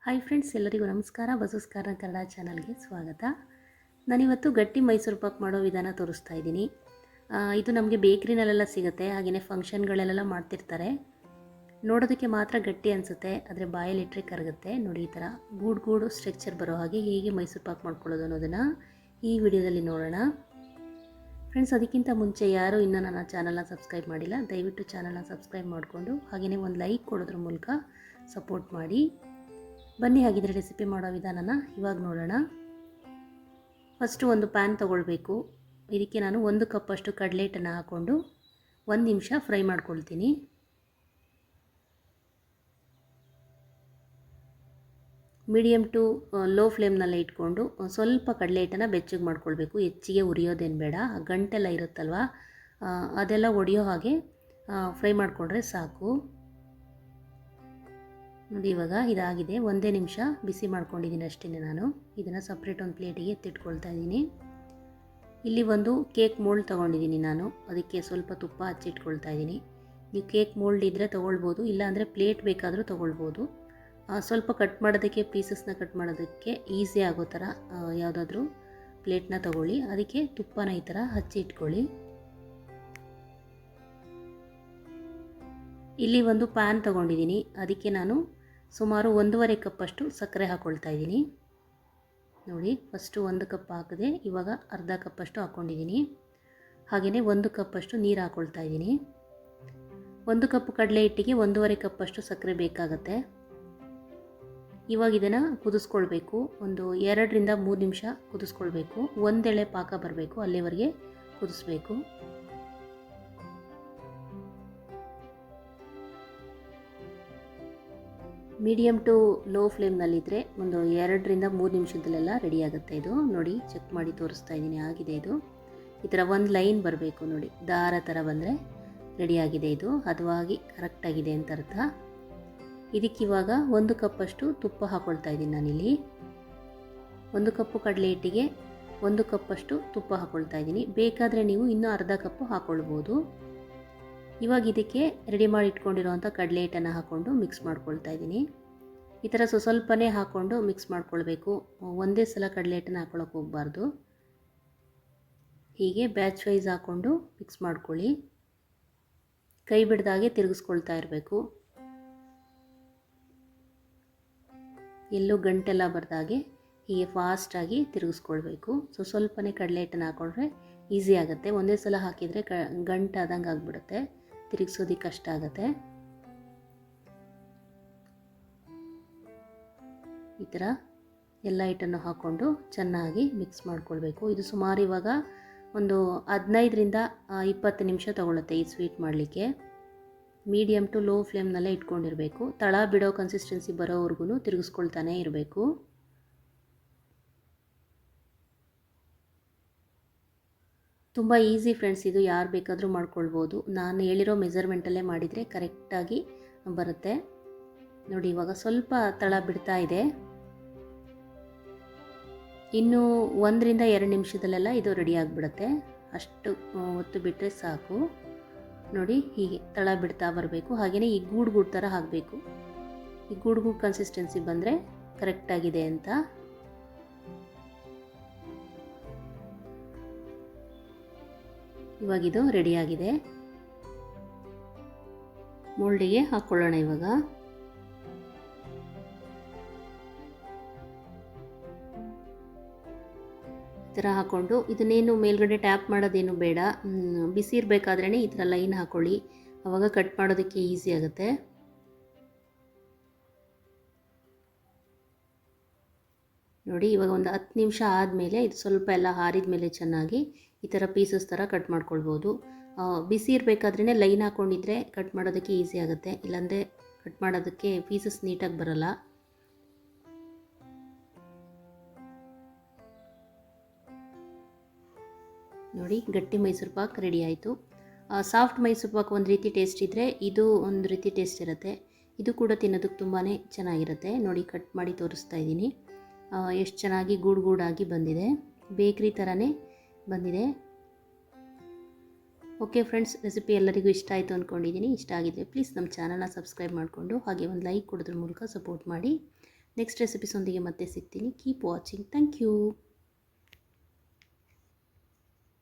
Hi friends, ಎಲ್ಲರಿಗೂ ನಮಸ್ಕಾರ. ಬಸುಸ್ಕಾರ ಕನ್ನಡ ಚಾನಲ್ಗೆ ಸ್ವಾಗತ. ನಾನಿವತ್ತು ಗಟ್ಟಿ ಮೈಸೂರು ಪಾಕ್ ಮಾಡೋ ವಿಧಾನ ತೋರಿಸ್ತಾ ಇದ್ದೀನಿ. ಇದು ನಮಗೆ ಬೇಕ್ರಿನಲ್ಲೆಲ್ಲ ಸಿಗುತ್ತೆ, ಹಾಗೆಯೇ ಫಂಕ್ಷನ್ಗಳಲ್ಲೆಲ್ಲ ಮಾಡ್ತಿರ್ತಾರೆ. ನೋಡೋದಕ್ಕೆ ಮಾತ್ರ ಗಟ್ಟಿ ಅನಿಸುತ್ತೆ, ಆದರೆ ಬಾಯಲ್ಲಿಟ್ಟರೆ ಕರಗುತ್ತೆ. ನೋಡಿ, ಈ ಥರ ಗೂಡು ಸ್ಟ್ರಕ್ಚರ್ ಬರೋ ಹಾಗೆ ಹೇಗೆ ಮೈಸೂರು ಪಾಕ್ ಮಾಡ್ಕೊಳ್ಳೋದು ಅನ್ನೋದನ್ನು ಈ ವಿಡಿಯೋದಲ್ಲಿ ನೋಡೋಣ. ಫ್ರೆಂಡ್ಸ್, ಅದಕ್ಕಿಂತ ಮುಂಚೆ ಯಾರು ಇನ್ನೂ ನನ್ನ ಚಾನಲ್ನ ಸಬ್ಸ್ಕ್ರೈಬ್ ಮಾಡಿಲ್ಲ, ದಯವಿಟ್ಟು ಚಾನಲ್ನ ಸಬ್ಸ್ಕ್ರೈಬ್ ಮಾಡಿಕೊಂಡು ಹಾಗೆಯೇ ಒಂದು ಲೈಕ್ ಕೊಡೋದ್ರ ಮೂಲಕ ಸಪೋರ್ಟ್ ಮಾಡಿ. ಬನ್ನಿ, ಹಾಗಿದ್ರೆ ರೆಸಿಪಿ ಮಾಡೋ ವಿಧಾನನ ಇವಾಗ ನೋಡೋಣ. ಫಸ್ಟು ಒಂದು ಪ್ಯಾನ್ ತೊಗೊಳ್ಬೇಕು. ಇದಕ್ಕೆ ನಾನು 1 ಕಪ್ಪಷ್ಟು ಕಡಲೆ ಹಿಟ್ಟನ್ನು ಹಾಕ್ಕೊಂಡು 1 ನಿಮಿಷ ಫ್ರೈ ಮಾಡ್ಕೊಳ್ತೀನಿ. ಮೀಡಿಯಮ್ ಟು ಲೋ ಫ್ಲೇಮ್ನಲ್ಲೇ ಇಟ್ಕೊಂಡು ಸ್ವಲ್ಪ ಕಡಲೆ ಹಿಟ್ಟನ್ನು ಬೆಚ್ಚಗೆ ಮಾಡ್ಕೊಳ್ಬೇಕು. ಹೆಚ್ಚಿಗೆ ಉರಿಯೋದೇನು ಬೇಡ, ಗಂಟೆಲ್ಲ ಇರುತ್ತಲ್ವ ಅದೆಲ್ಲ ಒಡೆಯೋ ಹಾಗೆ ಫ್ರೈ ಮಾಡಿಕೊಂಡ್ರೆ ಸಾಕು. ನೋಡಿ, ಇವಾಗ ಇದಾಗಿದೆ. 1 ನಿಮಿಷ ಬಿಸಿ ಮಾಡ್ಕೊಂಡಿದ್ದೀನಿ ಅಷ್ಟೇ. ನಾನು ಇದನ್ನು ಸಪ್ರೇಟ್ ಒಂದು ಪ್ಲೇಟಿಗೆ ಎತ್ತಿಟ್ಕೊಳ್ತಾ ಇದ್ದೀನಿ. ಇಲ್ಲಿ ಒಂದು ಕೇಕ್ ಮೋಲ್ಡ್ ತೊಗೊಂಡಿದ್ದೀನಿ ನಾನು, ಅದಕ್ಕೆ ಸ್ವಲ್ಪ ತುಪ್ಪ ಹಚ್ಚಿಟ್ಕೊಳ್ತಾ ಇದ್ದೀನಿ. ನೀವು ಕೇಕ್ ಮೋಲ್ಡ್ ಇದ್ದರೆ ತೊಗೊಳ್ಬೋದು, ಇಲ್ಲಾಂದರೆ ಪ್ಲೇಟ್ ಬೇಕಾದರೂ ತೊಗೊಳ್ಬೋದು. ಸ್ವಲ್ಪ ಕಟ್ ಮಾಡೋದಕ್ಕೆ, ಪೀಸಸ್ನ ಕಟ್ ಮಾಡೋದಕ್ಕೆ ಈಸಿ ಆಗೋ ಥರ ಯಾವುದಾದ್ರೂ ಪ್ಲೇಟ್ನ ತೊಗೊಳ್ಳಿ. ಅದಕ್ಕೆ ತುಪ್ಪನ ಈ ಥರ ಹಚ್ಚಿ ಇಟ್ಕೊಳ್ಳಿ. ಇಲ್ಲಿ ಒಂದು ಪ್ಯಾನ್ ತೊಗೊಂಡಿದ್ದೀನಿ, ಅದಕ್ಕೆ ನಾನು ಸುಮಾರು 1.5 ಕಪ್ಪಷ್ಟು ಸಕ್ಕರೆ ಹಾಕ್ಕೊಳ್ತಾ ಇದ್ದೀನಿ. ನೋಡಿ, ಫಸ್ಟು 1 ಕಪ್ ಹಾಕಿದೆ, ಇವಾಗ ಅರ್ಧ ಕಪ್ಪಷ್ಟು ಹಾಕ್ಕೊಂಡಿದ್ದೀನಿ. ಹಾಗೆಯೇ 1 ಕಪ್ಪಷ್ಟು ನೀರು ಹಾಕ್ಕೊಳ್ತಾ ಇದ್ದೀನಿ. 1 ಕಪ್ ಕಡಲೆ ಹಿಟ್ಟಿಗೆ 1.5 ಕಪ್ಪಷ್ಟು ಸಕ್ಕರೆ ಬೇಕಾಗತ್ತೆ. ಇವಾಗ ಇದನ್ನು ಕುದಿಸ್ಕೊಳ್ಬೇಕು. ಒಂದು 2ರಿಂದ 3 ನಿಮಿಷ ಕುದಿಸ್ಕೊಳ್ಬೇಕು. ಒಂದೆಳೆ ಪಾಕ ಬರಬೇಕು, ಅಲ್ಲಿವರೆಗೆ ಕುದಿಸ್ಬೇಕು. ಮೀಡಿಯಮ್ ಟು ಲೋ ಫ್ಲೇಮ್ನಲ್ಲಿದ್ದರೆ ಒಂದು 2ರಿಂದ 3 ನಿಮಿಷದಲ್ಲೆಲ್ಲ ರೆಡಿ ಆಗುತ್ತೆ. ಇದು ನೋಡಿ, ಚೆಕ್ ಮಾಡಿ ತೋರಿಸ್ತಾ ಇದ್ದೀನಿ. ಆಗಿದೆ ಇದು. ಈ ಥರ ಒಂದು ಲೈನ್ ಬರಬೇಕು ನೋಡಿ, ದಾರ ಥರ ಬಂದರೆ ರೆಡಿಯಾಗಿದೆ. ಇದು ಹದವಾಗಿ ಕರೆಕ್ಟಾಗಿದೆ ಅಂತ ಅರ್ಥ. ಇದಕ್ಕಿವಾಗ 1 ಕಪ್ಪಷ್ಟು ತುಪ್ಪ ಹಾಕ್ಕೊಳ್ತಾ ಇದ್ದೀನಿ ನಾನಿಲ್ಲಿ. 1 ಕಪ್ಪು ಕಡಲೆ ಹಿಟ್ಟಿಗೆ 1 ಕಪ್ಪಷ್ಟು ತುಪ್ಪ ಹಾಕ್ಕೊಳ್ತಾ ಇದ್ದೀನಿ. ಬೇಕಾದರೆ ನೀವು ಇನ್ನೂ ಅರ್ಧ ಕಪ್ಪು ಹಾಕ್ಕೊಳ್ಬೋದು. ಇವಾಗ ಇದಕ್ಕೆ ರೆಡಿ ಮಾಡಿ ಇಟ್ಕೊಂಡಿರೋವಂಥ ಕಡಲೆ ಹಿಟ್ಟನ್ನು ಹಾಕ್ಕೊಂಡು ಮಿಕ್ಸ್ ಮಾಡ್ಕೊಳ್ತಾ ಇದ್ದೀನಿ. ಈ ಥರ ಸ್ವಲ್ಪನೇ ಹಾಕ್ಕೊಂಡು ಮಿಕ್ಸ್ ಮಾಡ್ಕೊಳ್ಬೇಕು. ಒಂದೇ ಸಲ ಕಡಲೆ ಹಿಟ್ಟನ್ನು ಹಾಕ್ಕೊಳಕ್ಕೆ ಹೋಗಬಾರ್ದು. ಹೀಗೆ ಬ್ಯಾಚ್ ವೈಸ್ ಹಾಕ್ಕೊಂಡು ಮಿಕ್ಸ್ ಮಾಡ್ಕೊಳ್ಳಿ. ಕೈ ಬಿಡ್ದಾಗೆ ತಿರುಗಿಸ್ಕೊಳ್ತಾ ಇರಬೇಕು. ಎಲ್ಲೂ ಗಂಟೆಲ್ಲ ಬರ್ದಾಗೆ ಹೀಗೆ ಫಾಸ್ಟಾಗಿ ತಿರುಗಿಸ್ಕೊಳ್ಬೇಕು. ಸ್ವಲ್ಪನೇ ಕಡಲೆ ಹಿಟ್ಟನ್ನು ಹಾಕ್ಕೊಂಡ್ರೆ ಈಸಿ ಆಗುತ್ತೆ. ಒಂದೇ ಸಲ ಹಾಕಿದರೆ ಗಂಟಾದಂಗೆ ಆಗಿಬಿಡುತ್ತೆ, ತಿರುಗಿಸೋದಕ್ಕೆ ಕಷ್ಟ ಆಗುತ್ತೆ. ಈ ಥರ ಎಲ್ಲ ಹಿಟ್ಟನ್ನು ಹಾಕ್ಕೊಂಡು ಚೆನ್ನಾಗಿ ಮಿಕ್ಸ್ ಮಾಡ್ಕೊಳ್ಬೇಕು. ಇದು ಸುಮಾರು ಇವಾಗ ಒಂದು 15ರಿಂದ 20 ನಿಮಿಷ ತಗೊಳುತ್ತೆ ಈ ಸ್ವೀಟ್ ಮಾಡಲಿಕ್ಕೆ. ಮೀಡಿಯಮ್ ಟು ಲೋ ಫ್ಲೇಮ್ನಲ್ಲೇ ಇಟ್ಕೊಂಡಿರಬೇಕು. ತಳ ಬಿಡೋ ಕನ್ಸಿಸ್ಟೆನ್ಸಿ ಬರೋವರೆಗೂ ತಿರುಗಿಸ್ಕೊಳ್ತಾನೆ ಇರಬೇಕು. ತುಂಬ ಈಸಿ ಫ್ರೆಂಡ್ಸ್, ಇದು ಯಾರು ಬೇಕಾದರೂ ಮಾಡ್ಕೊಳ್ಬೋದು. ನಾನು ಹೇಳಿರೋ ಮೆಜರ್ಮೆಂಟಲ್ಲೇ ಮಾಡಿದರೆ ಕರೆಕ್ಟಾಗಿ ಬರುತ್ತೆ. ನೋಡಿ, ಇವಾಗ ಸ್ವಲ್ಪ ತಳ ಬಿಡ್ತಾ ಇದೆ. ಇನ್ನು 1ರಿಂದ 2 ನಿಮಿಷದಲ್ಲೆಲ್ಲ ಇದು ರೆಡಿ ಆಗಿಬಿಡುತ್ತೆ. ಅಷ್ಟು ಹೊತ್ತು ಬಿಟ್ಟರೆ ಸಾಕು. ನೋಡಿ, ಹೀಗೆ ತಳ ಬಿಡ್ತಾ ಬರಬೇಕು. ಹಾಗೆಯೇ ಈ ಗೂಡು ಥರ ಹಾಕಬೇಕು. ಈ ಗೂಡು ಕನ್ಸಿಸ್ಟೆನ್ಸಿ ಬಂದರೆ ಕರೆಕ್ಟಾಗಿದೆ ಅಂತ. ಇವಾಗಿದು ರೆಡಿಯಾಗಿದೆ. ಮೋಲ್ಡಿಗೆ ಹಾಕ್ಕೊಳ್ಳೋಣ. ಇವಾಗ ಈ ಥರ ಹಾಕ್ಕೊಂಡು ಇದನ್ನೇನು ಮೇಲ್ಗಡೆ ಟ್ಯಾಪ್ ಮಾಡೋದೇನು ಬೇಡ. ಬಿಸಿ ಇರಬೇಕಾದ್ರೇ ಈ ಥರ ಲೈನ್ ಹಾಕ್ಕೊಳ್ಳಿ, ಆವಾಗ ಕಟ್ ಮಾಡೋದಕ್ಕೆ ಈಸಿ ಆಗುತ್ತೆ. ನೋಡಿ, ಇವಾಗ ಒಂದು 10 ನಿಮಿಷ ಆದಮೇಲೆ ಇದು ಸ್ವಲ್ಪ ಎಲ್ಲ ಆರಿದ ಮೇಲೆ ಚೆನ್ನಾಗಿ ಈ ಥರ ಪೀಸಸ್ ಥರ ಕಟ್ ಮಾಡ್ಕೊಳ್ಬೋದು. ಬಿಸಿ ಇರಬೇಕಾದ್ರೇ ಲೈನ್ ಹಾಕ್ಕೊಂಡಿದ್ರೆ ಕಟ್ ಮಾಡೋದಕ್ಕೆ ಈಸಿ ಆಗುತ್ತೆ, ಇಲ್ಲಾಂದರೆ ಕಟ್ ಮಾಡೋದಕ್ಕೆ ಪೀಸಸ್ ನೀಟಾಗಿ ಬರಲ್ಲ. ನೋಡಿ, ಗಟ್ಟಿ ಮೈಸೂರು ಪಾಕ್ ರೆಡಿ ಆಯಿತು. ಸಾಫ್ಟ್ ಮೈಸೂರು ಪಾಕ್ ಒಂದು ರೀತಿ ಟೇಸ್ಟ್ ಇದ್ದರೆ ಇದು ಒಂದು ರೀತಿ ಟೇಸ್ಟ್ ಇರುತ್ತೆ. ಇದು ಕೂಡ ತಿನ್ನೋದಕ್ಕೆ ತುಂಬಾ ಚೆನ್ನಾಗಿರುತ್ತೆ. ನೋಡಿ, ಕಟ್ ಮಾಡಿ ತೋರಿಸ್ತಾ ಇದ್ದೀನಿ. ಎಷ್ಟು ಚೆನ್ನಾಗಿ ಗೂಡಾಗಿ ಬಂದಿದೆ, ಬೇಕ್ರಿ ಥರನೇ ಬಂದಿದೆ. ಓಕೆ ಫ್ರೆಂಡ್ಸ್, ರೆಸಿಪಿ ಎಲ್ಲರಿಗೂ ಇಷ್ಟ ಆಯಿತು ಅಂದ್ಕೊಂಡಿದ್ದೀನಿ. ಇಷ್ಟ ಆಗಿದ್ದರೆ ಪ್ಲೀಸ್ ನಮ್ಮ ಚಾನಲ್ನ ಸಬ್ಸ್ಕ್ರೈಬ್ ಮಾಡಿಕೊಂಡು ಹಾಗೆ ಒಂದು ಲೈಕ್ ಕೊಡೋದ್ರ ಮೂಲಕ ಸಪೋರ್ಟ್ ಮಾಡಿ. ನೆಕ್ಸ್ಟ್ ರೆಸಿಪೀಸೊಂದಿಗೆ ಮತ್ತೆ ಸಿಗ್ತೀನಿ. Keep watching. Thank you.